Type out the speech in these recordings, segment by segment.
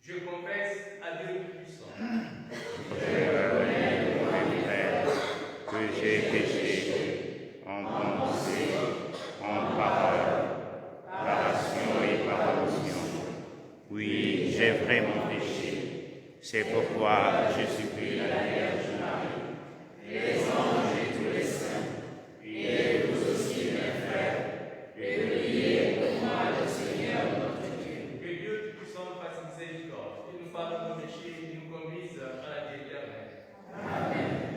Je confesse à Dieu Tout-Puissant. Je reconnais devant mes frères que j'ai péché en pensée, en parole, par action et par omission. Oui, j'ai vraiment péché. C'est pourquoi je supplie la Vierge Marie, les anges et tous les saints, et vous aussi mes frères, de prier pour moi le Seigneur notre Dieu. Que Dieu Tout-Puissant nous fasse miséricorde, qu'il nous pardonne nos péchés et nous conduise à la vie éternelle. Amen.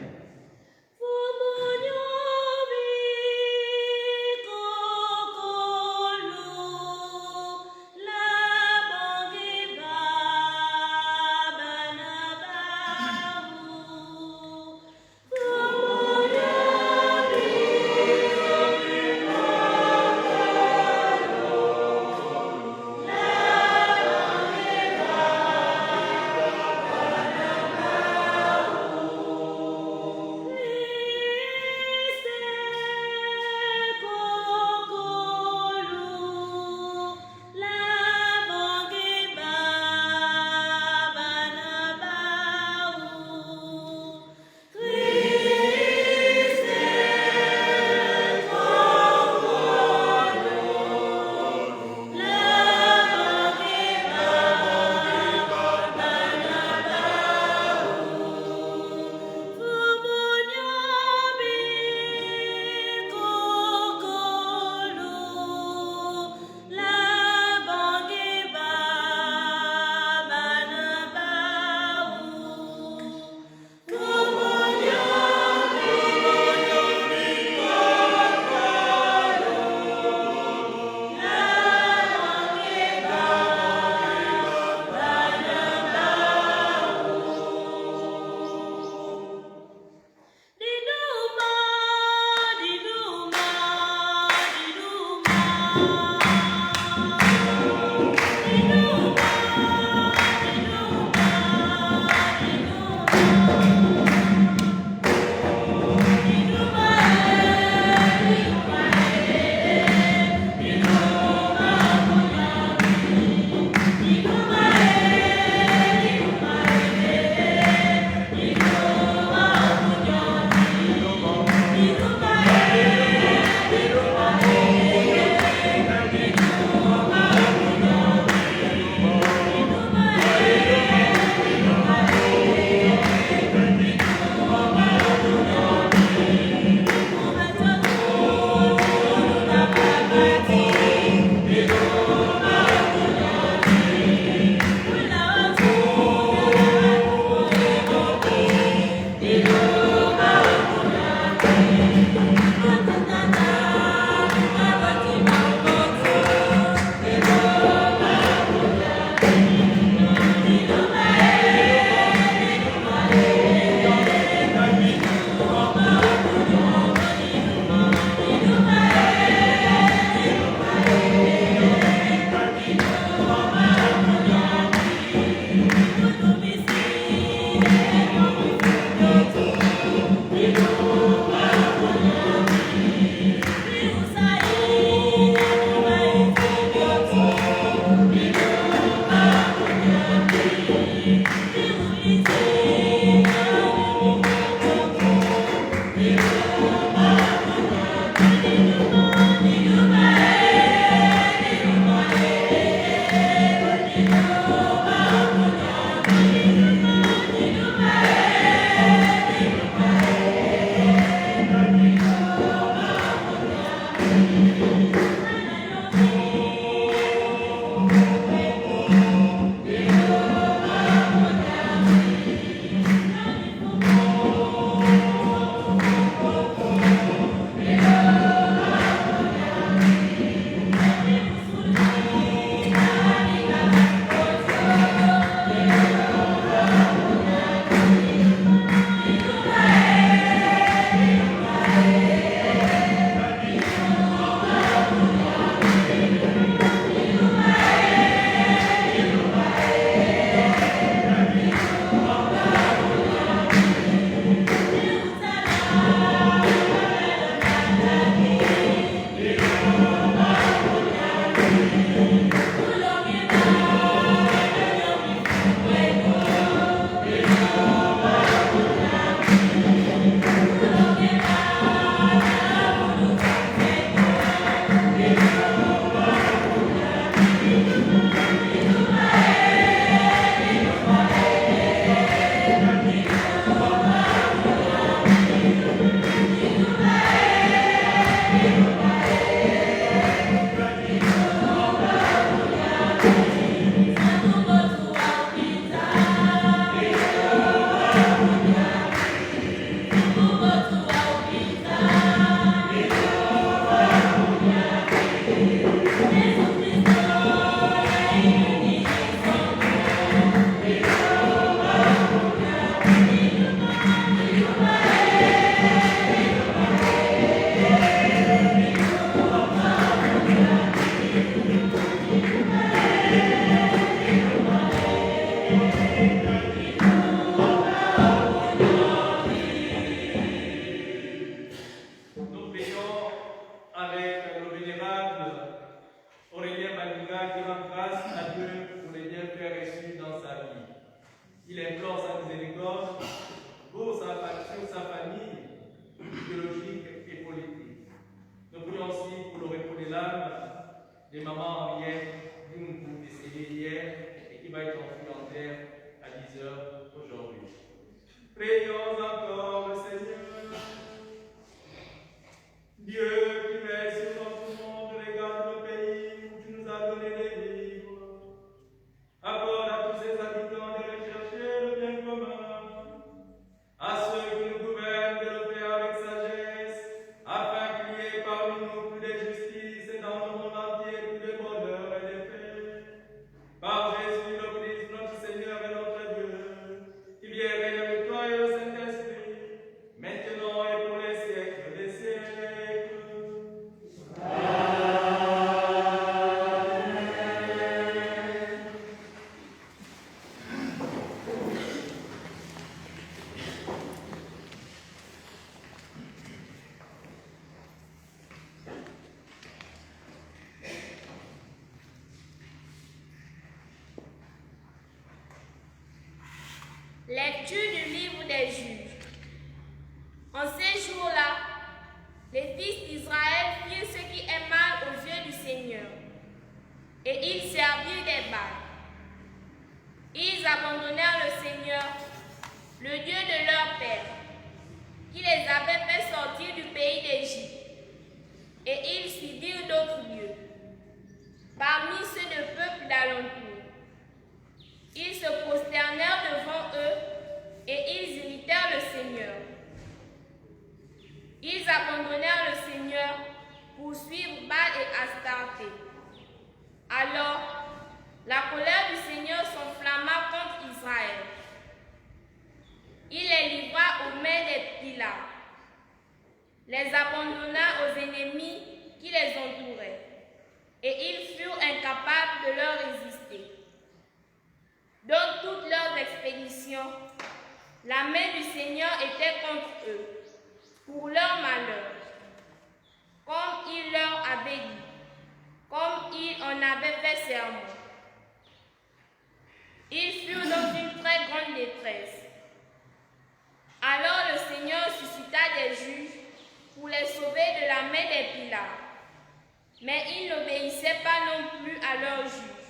Lecture du livre des Juges. En ces jours-là, les fils d'Israël firent ce qui est mal aux yeux du Seigneur, et ils servirent des Baals. Ils abandonnèrent le Seigneur, le Dieu de leur père, qui les avait fait sortir du pays d'Égypte, et ils suivirent d'autres dieux, parmi ceux de peuples d'alentour. Ils se prosternèrent devant eux et ils imitèrent le Seigneur. Ils abandonnèrent le Seigneur pour suivre Baal et Astarté. Alors, la colère du Seigneur s'enflamma contre Israël. Il les livra aux mains des pillards, les abandonna aux ennemis qui les entouraient, et ils furent incapables de leur résister. Dans toutes leurs expéditions, la main du Seigneur était contre eux, pour leur malheur, comme il leur avait dit, comme il en avait fait serment. Ils furent dans une très grande détresse. Alors le Seigneur suscita des juges pour les sauver de la main des pillards. Mais ils n'obéissaient pas non plus à leurs juges.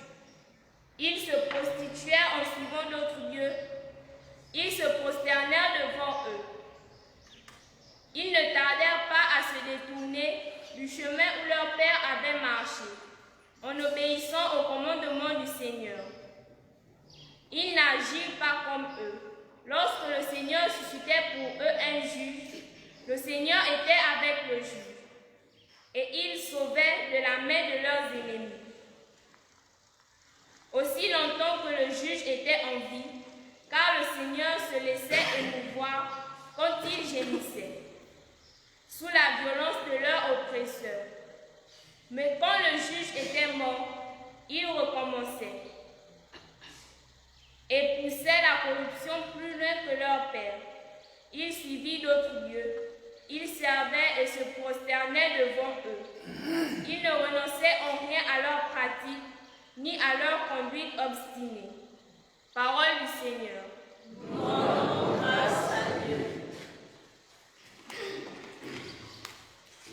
Ils se prostituèrent en suivant d'autres dieux. Ils se prosternèrent devant eux. Ils ne tardèrent pas à se détourner du chemin où leur père avait marché, en obéissant au commandement du Seigneur. Ils n'agirent pas comme eux. Lorsque le Seigneur suscitait pour eux un juge, le Seigneur était avec le juge, et il sauvait de la main de leurs ennemis. Aussi longtemps que le juge était en vie, car le Seigneur se laissait émouvoir quand il gémissait, sous la violence de leur oppresseur. Mais quand le juge était mort, il recommençait et poussait la corruption plus loin que leur père. Il suivit d'autres dieux. Ils servaient et se prosternaient devant eux. Ils ne renonçaient en rien à leur pratique ni à leur conduite obstinée. Parole du Seigneur. Nous rendons grâce à Dieu.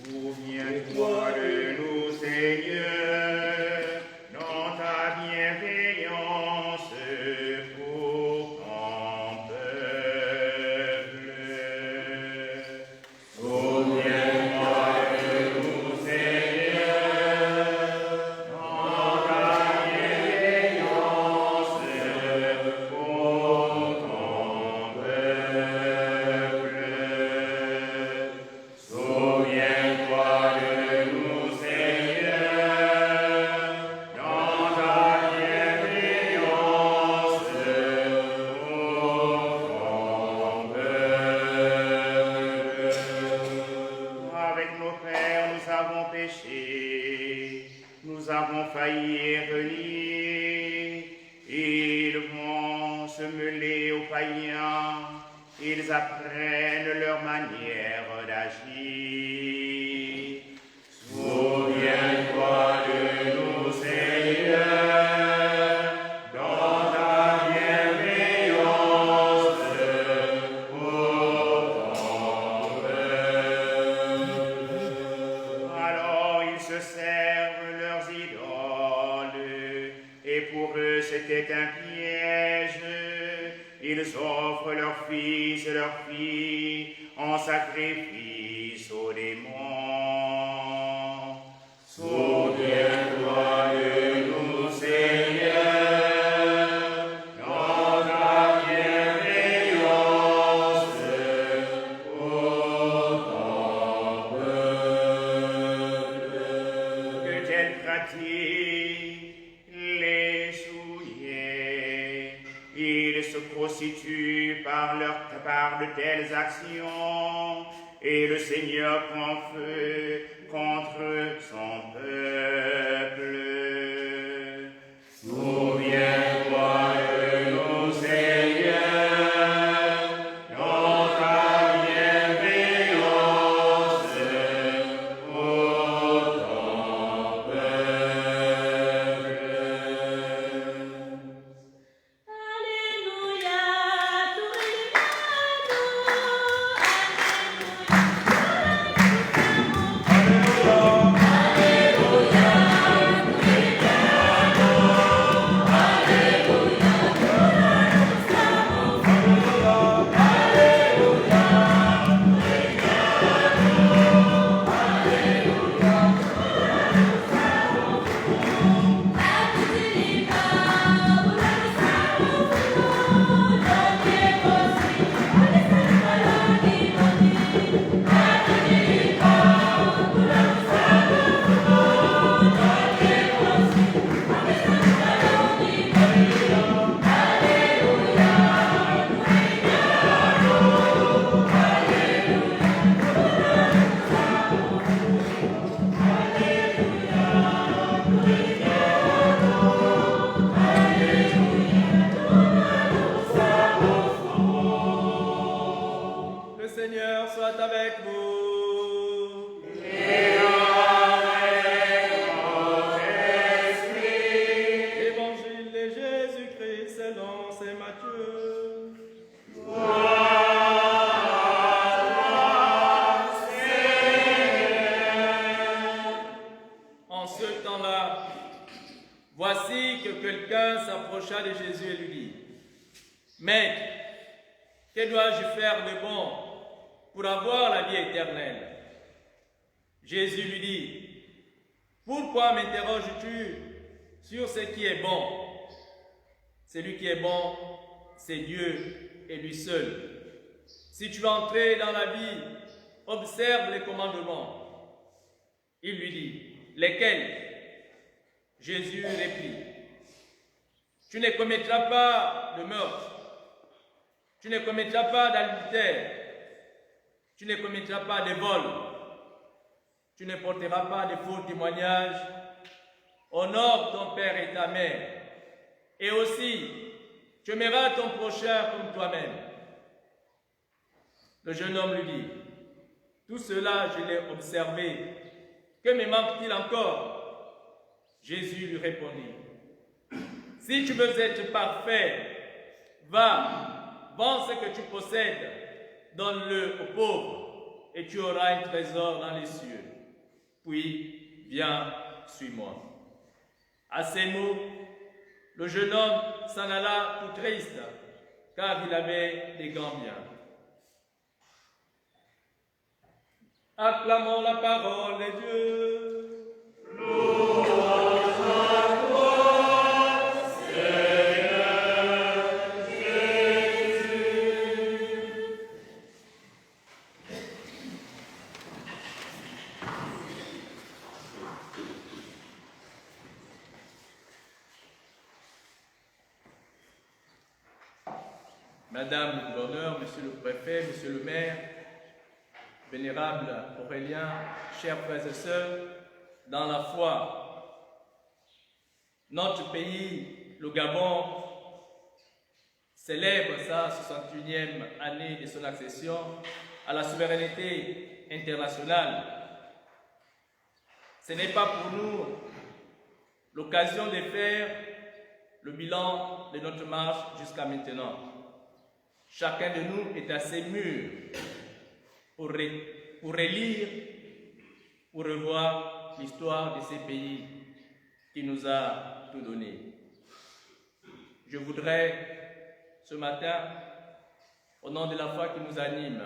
Souviens-toi de nous, Seigneur, dans ta bienveillance pour ton peuple. Souviens-toi de nous, Seigneur, dans ta bienveillance pour ton peuple. Souviens-toi de nous, Seigneur, dans ta bienveillance pour ton peuple. Avec nos pères, nous avons péché, nous avons failli renier. Ils vont se mêler aux païens, ils apprennent leur manière d'agir. Souviens-toi de nous, Seigneur, dans ta bienveillance pour ton peuple. Alors ils se servent leurs idoles, et pour eux c'était un piège. Ils offrent leurs fils et leurs filles en sacrifice aux démons. Souviens-toi de nous, Seigneur, dans ta bienveillance pour ton peuple. Que telle pratique les souillait. Ils se prostituent par de telles actions, et le Seigneur prend feu contre son peuple. Souviens-toi de nous, Seigneur, dans ta bienveillance pour ton peuple. Alléluia, tout Le Seigneur soit avec vous. Évangile de Jésus-Christ selon saint Matthieu. En ce temps-là, voici que quelqu'un s'approcha de Jésus et lui dit: Maître, que dois-je faire de bon pour avoir la vie éternelle? Jésus lui dit: Pourquoi m'interroges-tu sur ce qui est bon? Celui qui est bon, c'est Dieu et lui seul. Si tu veux entrer dans la vie, observe les commandements. Il lui dit: Lesquels? Jésus réplique: Tu ne commettras pas de meurtre. Tu ne commettras pas d'adultère. Tu ne commettras pas de vol. Tu ne porteras pas de faux témoignages. Honore ton père et ta mère. Et aussi, tu aimeras ton prochain comme toi-même. Le jeune homme lui dit: Tout cela, je l'ai observé. Que me manque-t-il encore? Jésus lui répondit: Si tu veux être parfait, va, vends ce que tu possèdes, donne-le aux pauvres, et tu auras un trésor dans les cieux. Puis, viens, suis-moi. À ces mots, le jeune homme s'en alla tout triste, car il avait des grands biens. Acclamons la parole de Dieu. Louange à toi, Seigneur Jésus. Madame le gouverneur, monsieur le préfet, monsieur le maire, vénérable Aurélien, chers frères et sœurs, dans la foi, notre pays, le Gabon, célèbre sa 61e année de son accession à la souveraineté internationale. Ce n'est pas pour nous l'occasion de faire le bilan de notre marche jusqu'à maintenant. Chacun de nous est assez mûr pour relire, pour revoir l'histoire de ces pays qui nous a tout donné. Je voudrais, ce matin, au nom de la foi qui nous anime,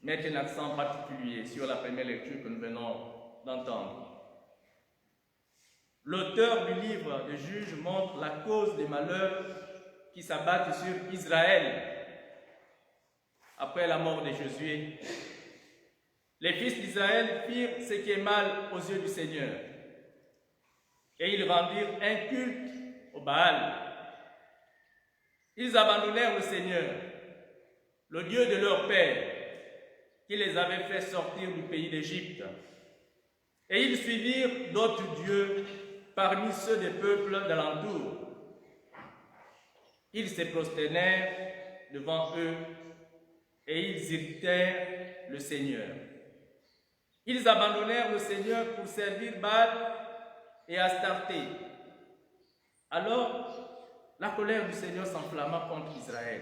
mettre un accent particulier sur la première lecture que nous venons d'entendre. L'auteur du livre de Juges montre la cause des malheurs qui s'abattent sur Israël après la mort de Josué. Les fils d'Israël firent ce qui est mal aux yeux du Seigneur, et ils rendirent un culte au Baal. Ils abandonnèrent le Seigneur, le Dieu de leur père, qui les avait fait sortir du pays d'Égypte, et ils suivirent d'autres dieux parmi ceux des peuples d'alentour. Ils se prosternèrent devant eux et ils irritèrent le Seigneur. Ils abandonnèrent le Seigneur pour servir Baal et Astarté. Alors, la colère du Seigneur s'enflamma contre Israël.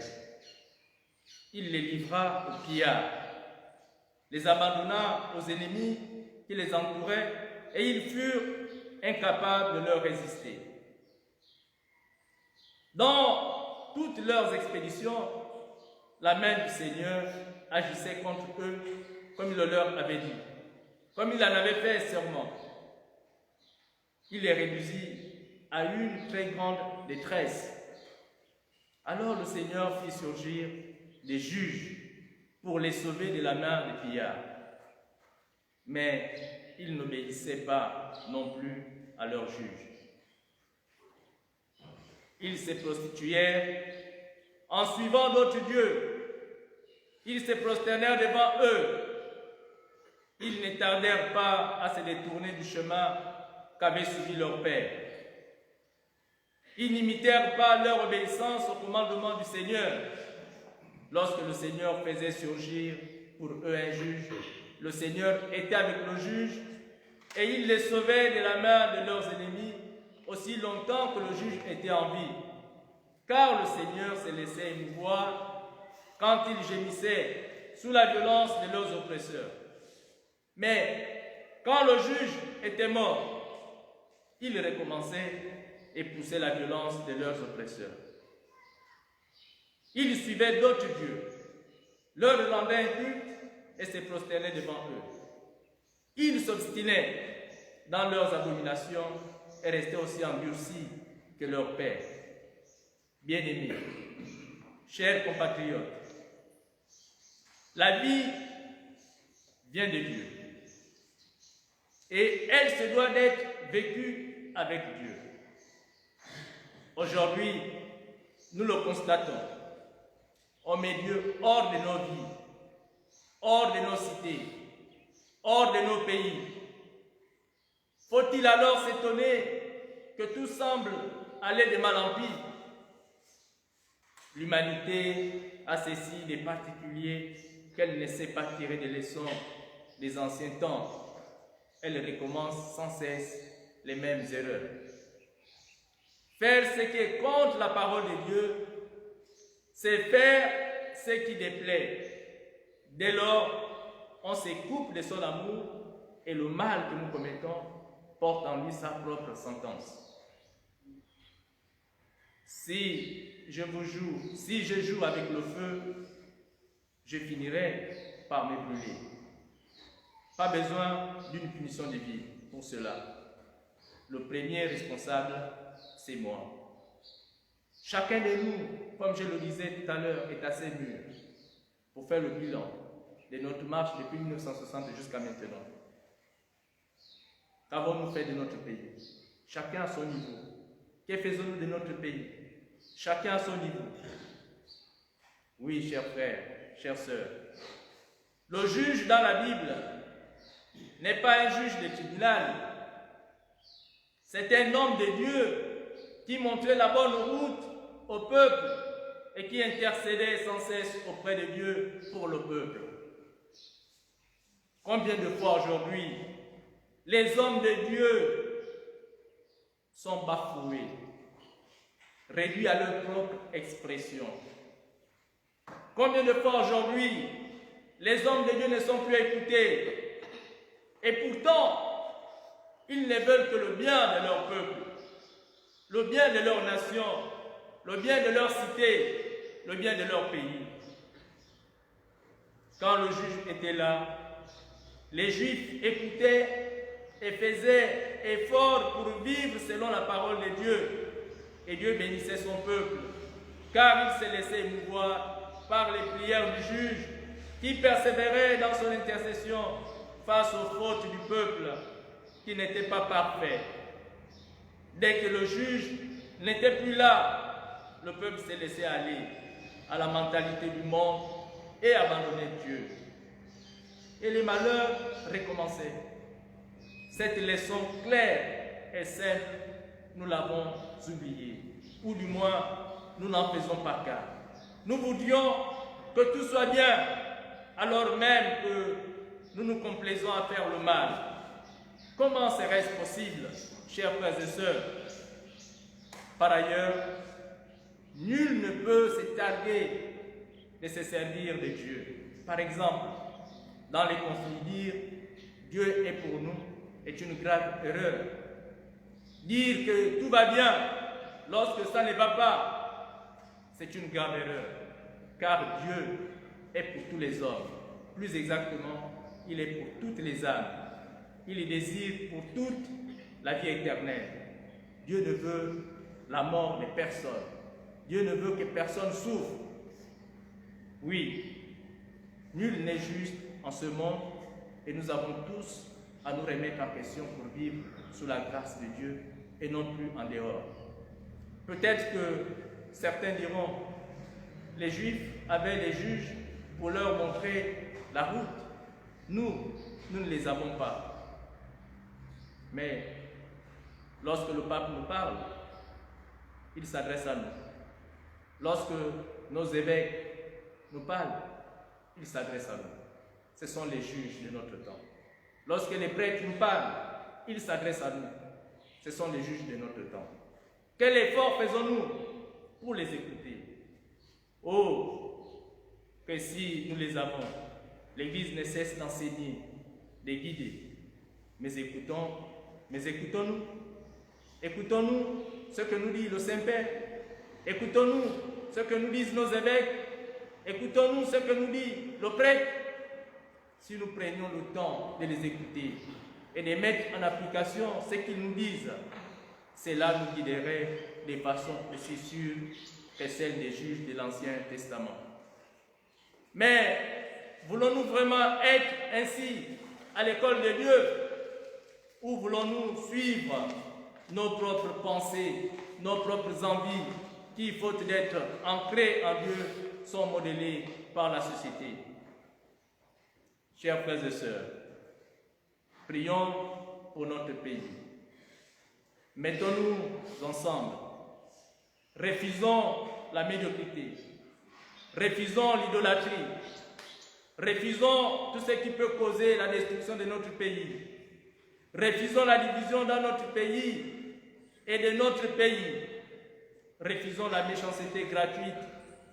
Il les livra au pillage, les abandonna aux ennemis qui les entouraient et ils furent incapables de leur résister. Dans toutes leurs expéditions, la main du Seigneur agissait contre eux comme il le leur avait dit, comme il en avait fait serment. Il les réduisit à une très grande détresse. Alors le Seigneur fit surgir des juges pour les sauver de la main des pillards. Mais ils n'obéissaient pas non plus à leurs juges. Ils se prostituèrent en suivant d'autres dieux. Ils se prosternèrent devant eux. Ils ne tardèrent pas à se détourner du chemin qu'avait suivi leur père. Ils n'imitèrent pas leur obéissance au commandement du Seigneur. Lorsque le Seigneur faisait surgir pour eux un juge, le Seigneur était avec le juge et il les sauvait de la main de leurs ennemis aussi longtemps que le juge était en vie. Car le Seigneur se laissait émouvoir quand ils gémissaient sous la violence de leurs oppresseurs. Mais quand le juge était mort, ils recommençaient et poussaient la violence de leurs oppresseurs. Ils suivaient d'autres dieux, leur rendaient un culte et se prosternaient devant eux. Ils s'obstinaient dans leurs abominations et restaient aussi endurcis que leur père. Bien-aimés, chers compatriotes, la vie vient de Dieu et elle se doit d'être vécue avec Dieu. Aujourd'hui, nous le constatons. On met Dieu hors de nos vies, hors de nos cités, hors de nos pays. Faut-il alors s'étonner que tout semble aller de mal en pis? L'humanité a ceci de particulier qu'elle ne sait pas tirer des leçons des anciens temps. Elle recommence sans cesse les mêmes erreurs. Faire ce qui est contre la parole de Dieu, c'est faire ce qui déplaît. Dès lors, on se coupe de son amour et le mal que nous commettons porte en lui sa propre sentence. Si je joue avec le feu, je finirai par me brûler. Pas besoin d'une punition divine pour cela. Le premier responsable, c'est moi. Chacun de nous, comme je le disais tout à l'heure, est assez mûr pour faire le bilan de notre marche depuis 1960 jusqu'à maintenant. Qu'avons-nous fait de notre pays? Chacun à son niveau. Que faisons-nous de notre pays? Chacun à son niveau. Oui, chers frères, chères sœurs, le juge dans la Bible n'est pas un juge de tribunal. C'est un homme de Dieu qui montrait la bonne route au peuple et qui intercédait sans cesse auprès de Dieu pour le peuple. Combien de fois aujourd'hui, les hommes de Dieu sont bafoués, réduits à leur propre expression. Combien de fois aujourd'hui, les hommes de Dieu ne sont plus écoutés et pourtant, ils ne veulent que le bien de leur peuple, le bien de leur nation, le bien de leur cité, le bien de leur pays. Quand le juge était là, les Juifs écoutaient et faisaient effort pour vivre selon la parole de Dieu. Et Dieu bénissait son peuple, car il s'est laissé émouvoir par les prières du juge, qui persévérait dans son intercession face aux fautes du peuple, qui n'était pas parfait. Dès que le juge n'était plus là, le peuple s'est laissé aller à la mentalité du monde et abandonné Dieu. Et les malheurs recommençaient. Cette leçon claire et simple, nous l'avons oubliée, ou du moins, nous n'en faisons pas cas. Nous voudrions que tout soit bien, alors même que nous nous complaisons à faire le mal. Comment serait-ce possible, chers frères et sœurs? Par ailleurs, nul ne peut se targuer de se servir de Dieu. Par exemple, dans les conflits, dire « Dieu est pour nous » est une grave erreur. Dire que tout va bien lorsque ça ne va pas, c'est une grave erreur. Car Dieu est pour tous les hommes. Plus exactement, il est pour toutes les âmes. Il désire pour toutes la vie éternelle. Dieu ne veut la mort de personne. Dieu ne veut que personne souffre. Oui, nul n'est juste en ce monde et nous avons tous à nous remettre en question pour vivre sous la grâce de Dieu et non plus en dehors. Peut-être que certains diront, les Juifs avaient les juges pour leur montrer la route. Nous ne les avons pas. Mais lorsque le pape nous parle, il s'adresse à nous. Lorsque nos évêques nous parlent, il s'adresse à nous. Ce sont les juges de notre temps. Lorsque les prêtres nous parlent, ils s'adressent à nous. Ce sont les juges de notre temps. Quel effort faisons-nous pour les écouter? Oh, que si nous les avons, l'Église ne cesse d'enseigner, de guider. Mais écoutons-nous. Écoutons-nous ce que nous dit le Saint-Père. Écoutons-nous ce que nous disent nos évêques. Écoutons-nous ce que nous dit le prêtre. Si nous prenions le temps de les écouter et de mettre en application ce qu'ils nous disent, cela nous guiderait de façon aussi sûre que celle des juges de l'Ancien Testament. Mais voulons-nous vraiment être ainsi à l'école de Dieu, ou voulons-nous suivre nos propres pensées, nos propres envies qui, faute d'être ancrées en Dieu, sont modélées par la société? Chers frères et sœurs, prions pour notre pays. Mettons-nous ensemble. Refusons la médiocrité. Refusons l'idolâtrie. Refusons tout ce qui peut causer la destruction de notre pays. Refusons la division dans notre pays et de notre pays. refusons la méchanceté gratuite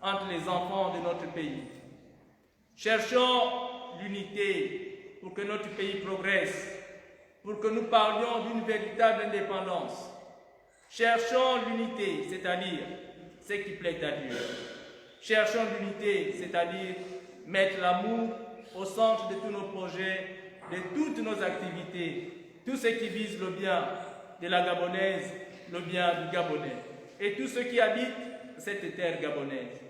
entre les enfants de notre pays. Cherchons l'unité pour que notre pays progresse, pour que nous parlions d'une véritable indépendance. Cherchons l'unité, c'est-à-dire ce qui plaît à Dieu. Cherchons l'unité, c'est-à-dire mettre l'amour au centre de tous nos projets, de toutes nos activités, tout ce qui vise le bien de la Gabonaise, le bien du Gabonais, et tous ceux qui habitent cette terre gabonaise.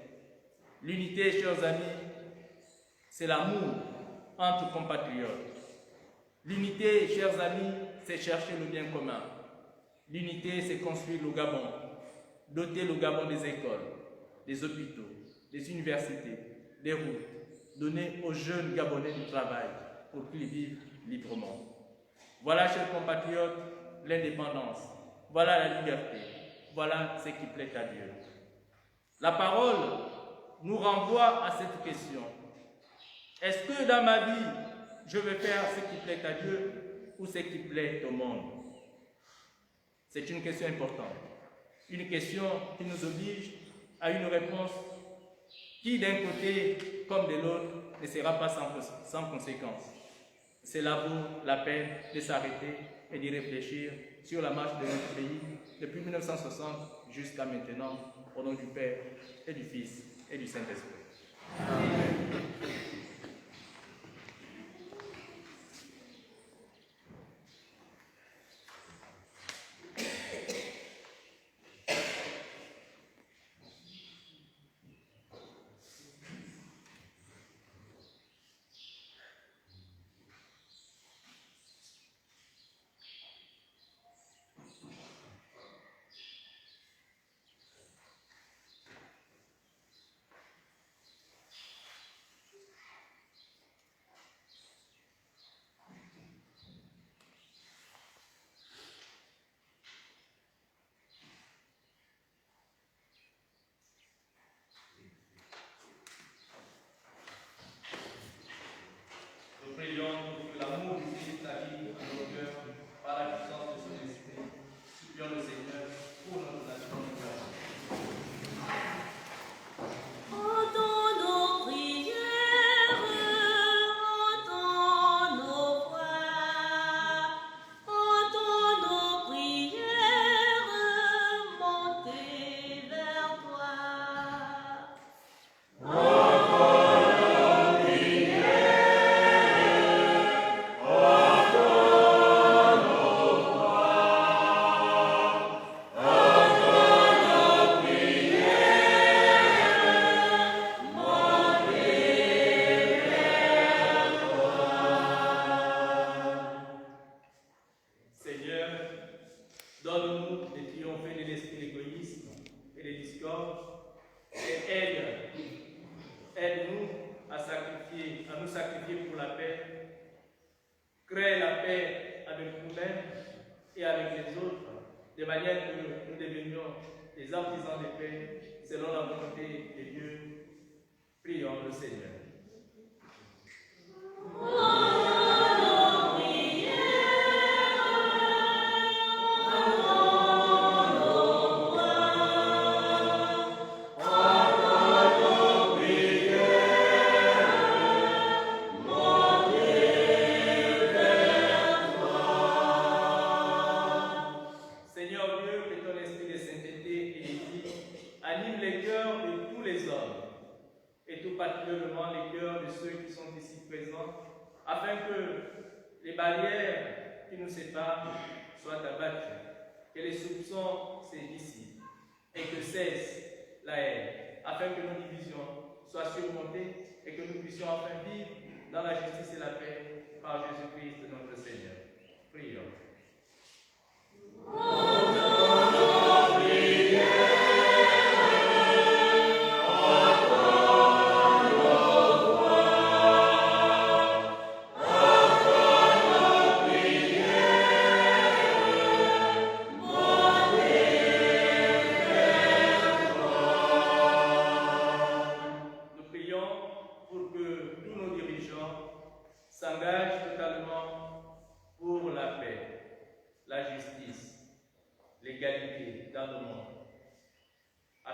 L'unité, chers amis, c'est l'amour entre compatriotes. L'unité, chers amis, c'est chercher le bien commun. L'unité, c'est construire le Gabon, doter le Gabon des écoles, des hôpitaux, des universités, des routes, donner aux jeunes Gabonais du travail pour qu'ils vivent librement. Voilà, chers compatriotes, l'indépendance. Voilà la liberté. Voilà ce qui plaît à Dieu. La parole nous renvoie à cette question. Est-ce que dans ma vie, je vais faire ce qui plaît à Dieu ou ce qui plaît au monde? C'est une question importante. Une question qui nous oblige à une réponse qui, d'un côté comme de l'autre, ne sera pas sans conséquence. Cela vaut la peine de s'arrêter et d'y réfléchir sur la marche de notre pays depuis 1960 jusqu'à maintenant, au nom du Père et du Fils et du Saint-Esprit. Amen.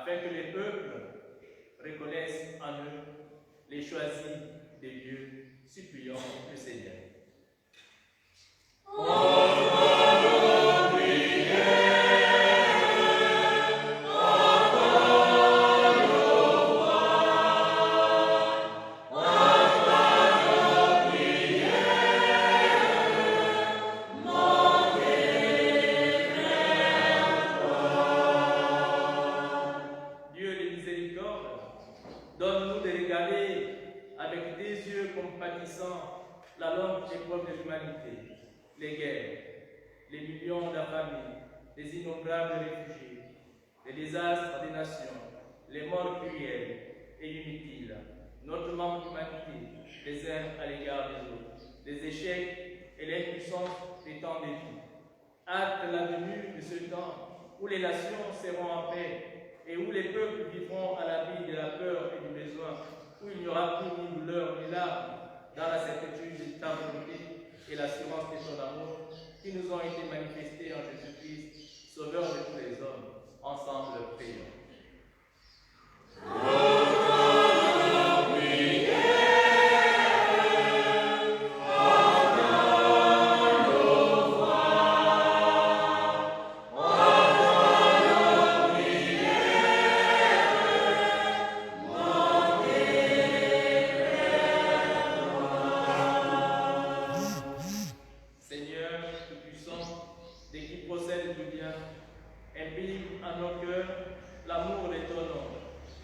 afin que les peuples reconnaissent en eux les choisis de Dieu. Supplions le Seigneur. Donne-nous de regarder avec des yeux compatissants la longue épreuve de l'humanité, les guerres, les millions d'affamés, les innombrables réfugiés, les désastres des nations, les morts cruelles et inutiles, notre manque d'humanité les uns à l'égard des autres, les échecs et l'impuissance des temps de vie. Hâte la venue de ce temps où les nations seront en paix et où les peuples vivront à l'abri de la peur et du besoin, où il n'y aura plus ni douleur ni larmes, dans la certitude de ta volonté et l'assurance de ton amour, qui nous ont été manifestés en Jésus-Christ, Sauveur de tous les hommes. Ensemble, prions.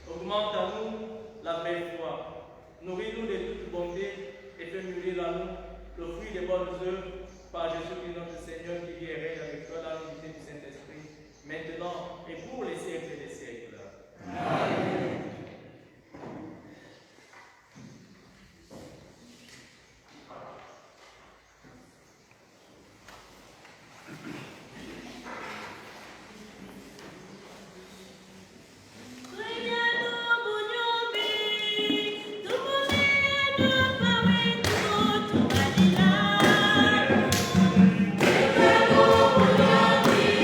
Augmente en nous la belle foi. Nourris-nous de toute bonté et fais mûrir en nous le fruit des bonnes œuvres par Jésus-Christ notre Seigneur qui vit et règne avec toi dans l'unité du Saint-Esprit, maintenant et pour les siècles des siècles. Amen. Thank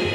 you.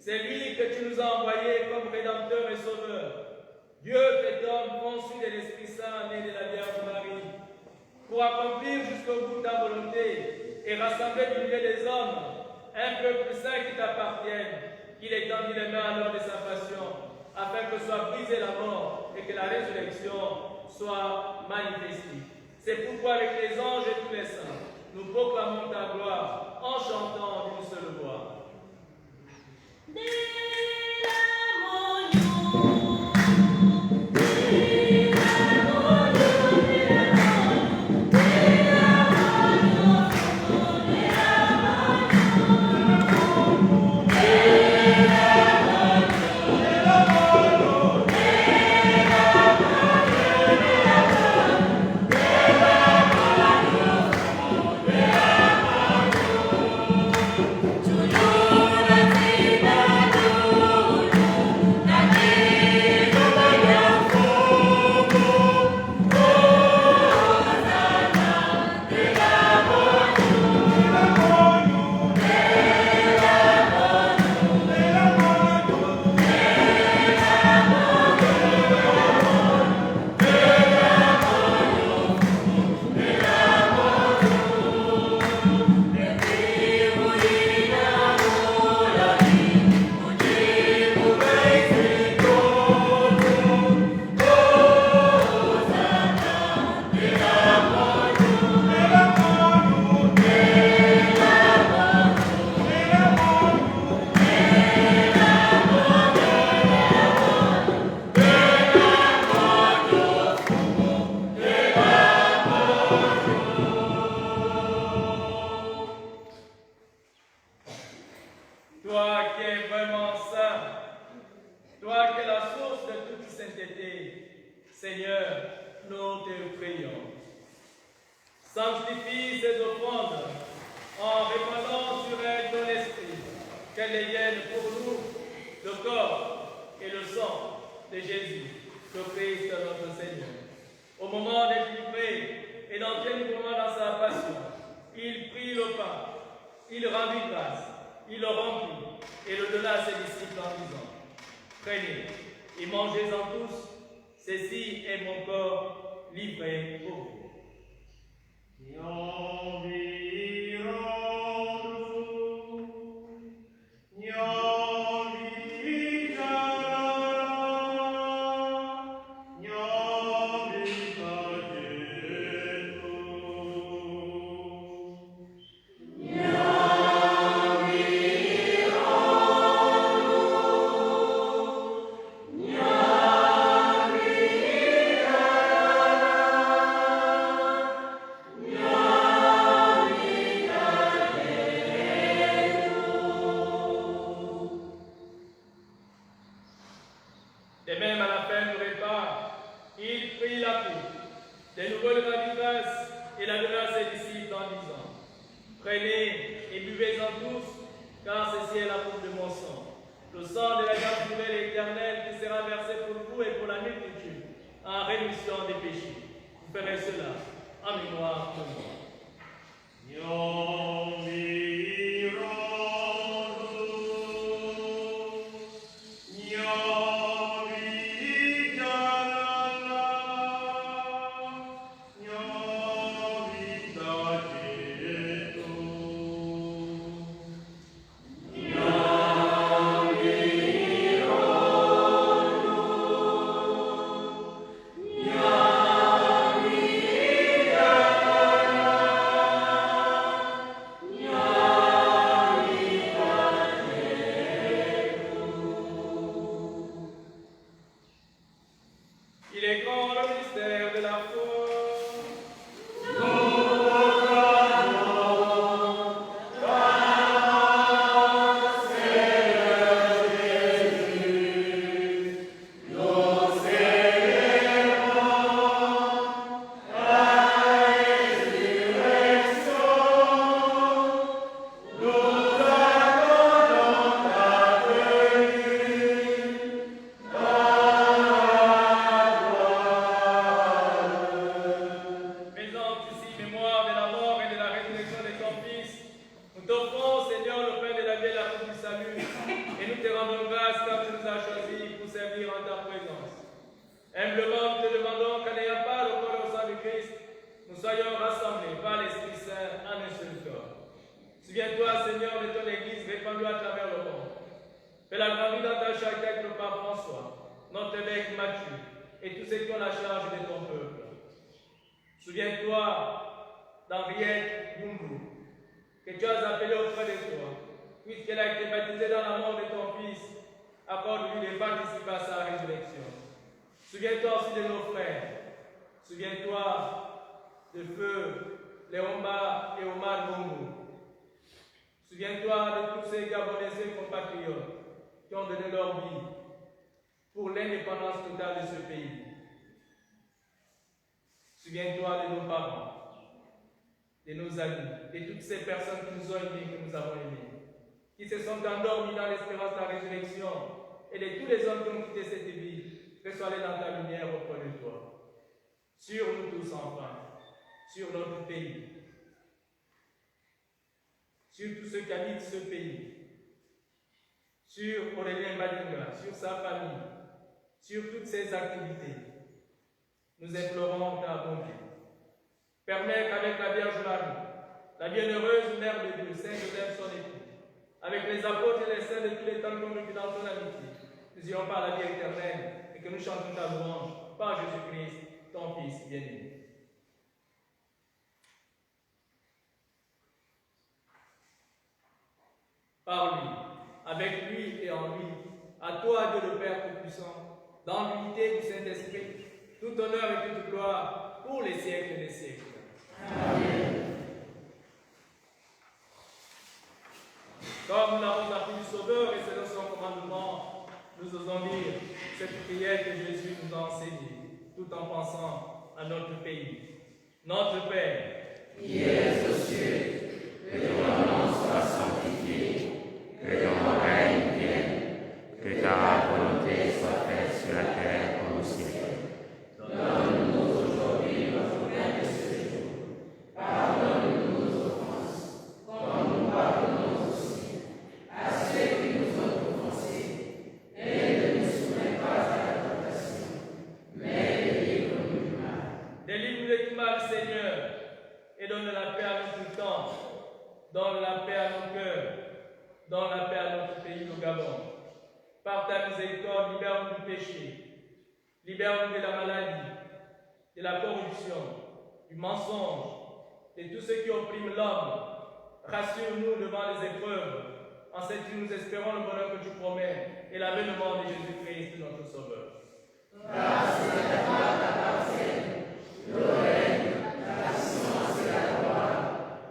C'est lui que tu nous as envoyé comme Rédempteur et Sauveur. Dieu fait homme conçu de l'Esprit Saint, né de la Vierge Marie, pour accomplir jusqu'au bout ta volonté et rassembler du milieu des hommes un peuple saint qui t'appartienne, qu'il étendit les mains à l'heure de sa passion, afin que soit brisée la mort et que la résurrection soit manifestée. C'est pourquoi avec les anges et tous les saints, nous proclamons ta gloire en chantant d'une seule voix. Toi qui es vraiment saint, toi qui es la source de toute sainteté, Seigneur, nous te prions. Sanctifie ces offrandes en répandant sur elles ton esprit, qu'elles deviennent pour nous le corps et le sang de Jésus, le Christ notre Seigneur. Au moment d'être livré et d'entrer librement dans sa passion, il prit le pain, il rendit grâce, il le remplit et le donna à ses disciples en disant: prenez et mangez-en tous, ceci est mon corps livré pour vous. De même, à la fin du repas, il prit la coupe. De nouveau, il rendit grâce et la donna à ses disciples en disant: prenez et buvez-en tous, car ceci est la coupe de mon sang, le sang de l'alliance nouvelle et éternelle qui sera versé pour vous et pour la multitude, en rémission des péchés. Vous ferez cela en mémoire de moi. nous te rendons grâce car tu nous as choisis pour servir en ta présence. Humblement, nous te demandons qu'en n'ayant pas le corps et au sang du Christ, nous soyons rassemblés par l'Esprit Saint en un seul corps. Souviens-toi, Seigneur, de ton Église répandue à travers le monde. Fais-la grandir dans ta charité avec le pape François, notre évêque Mathieu, et tous ceux qui ont la charge de ton peuple. Souviens-toi d'Henriette Bungu, que tu as appelée auprès de toi, puisqu'elle a été baptisée dans la mort de ton Fils. Accorde-lui de participer à sa résurrection. Souviens-toi aussi de nos frères. Souviens-toi de Feu, Léomba et Omar Bongo. Souviens-toi de tous ces Gabonais compatriotes qui ont donné leur vie pour l'indépendance totale de ce pays. Souviens-toi de nos parents, de nos amis, de toutes ces personnes qui nous ont aimés, que nous avons aimés, qui se sont endormis dans l'espérance de la résurrection, et de tous les hommes qui ont quitté cette vie. Reçois-les dans ta lumière auprès de toi. Sur nous tous enfin, sur notre pays, sur tous ceux qui habitent ce pays, sur Aurélien Badinga, sur sa famille, sur toutes ses activités. Nous implorons ta bonté. Permets qu'avec la Vierge Marie, la bienheureuse Mère de Dieu, Saint Joseph son époux, avec les apôtres et les saints de tous les temps qui ont vécu dans ton amitié, nous irons par la vie éternelle et que nous chantons ta louange par Jésus-Christ, ton Fils bien-aimé. Par lui, avec lui et en lui, à toi, Dieu le Père Tout-Puissant, dans l'unité du Saint-Esprit, tout honneur et toute gloire pour les siècles des siècles. Amen. Comme nous l'avons appris du Sauveur et selon son commandement, nous osons dire cette prière que Jésus nous a enseignée, tout en pensant à notre pays. Notre Père, qui es aux cieux, que ton nom soit sanctifié, que ton règne vienne, que ta volonté soit faite sur la terre comme au ciel. Donne-nous aujourd'hui notre pain de ce jour. Pardonne-nous nos offenses, comme nous pardonnons aussi à ceux qui nous ont offensés. Et ne nous soumets pas à la tentation, mais délivre-nous du mal. Délivre-nous du mal, Seigneur, et donne la paix à notre temps. Donne la paix à nos cœurs. Donne la paix à notre pays, le Gabon. Par ta miséricorde, libère-nous du péché. Libère-nous de la maladie, de la corruption, du mensonge, de tout ce qui opprime l'homme. Rassure-nous devant les épreuves, en ce que nous espérons le bonheur que tu promets et l'avènement de Jésus-Christ, notre Sauveur. Grâce à toi t'appartiennent, le règne, la puissance et la gloire,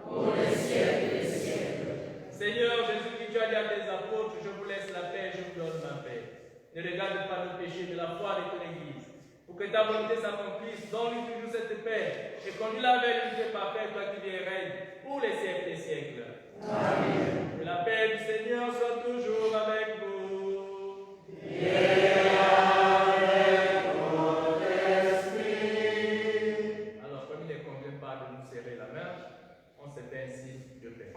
pour les siècles des siècles. Seigneur Jésus, qui tu as dit à tes apôtres, je vous laisse la paix, je vous donne ma paix. Ne regarde pas nos péchés, mais la foi de ton Église. Pour que ta volonté s'accomplisse, donne-lui toujours cette paix et conduis-la vers l'unité parfaite, toi qui vis et règnes pour les siècles des siècles. Amen. Que la paix du Seigneur soit toujours avec vous. Et avec votre esprit. Alors, comme il ne convient pas de nous serrer la main, on se fait un signe de paix.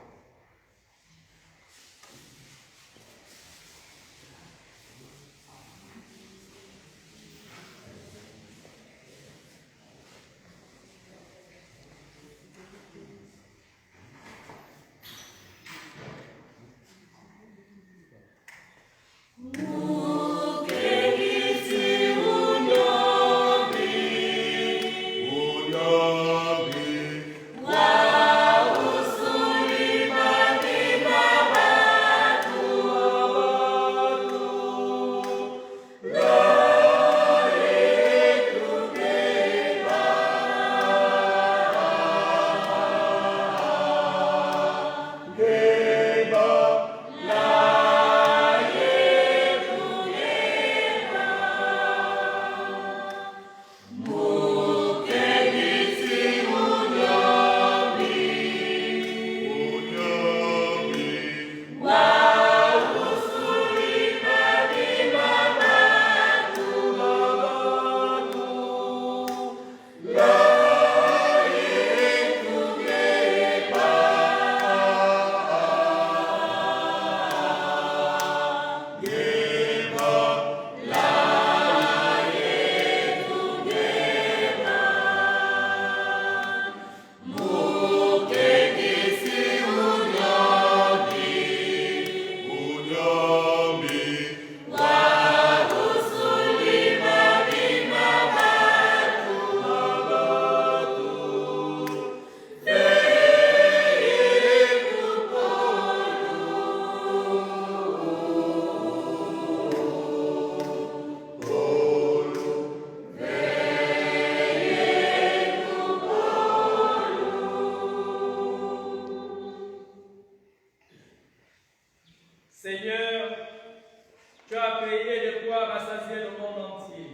Tu as payé de quoi rassasier le monde entier.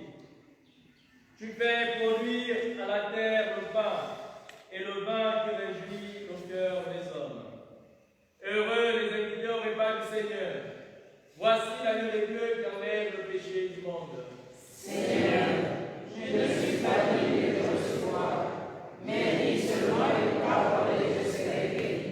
Tu fais produire à la terre le pain et le vin qui réjouit le cœur des hommes. Heureux les invités au repas du Seigneur. Voici l'agneau de Dieu qui enlève le péché du monde. Seigneur, je ne suis pas digne de recevoir, mais dis seulement une parole et je serai guéri.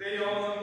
Prions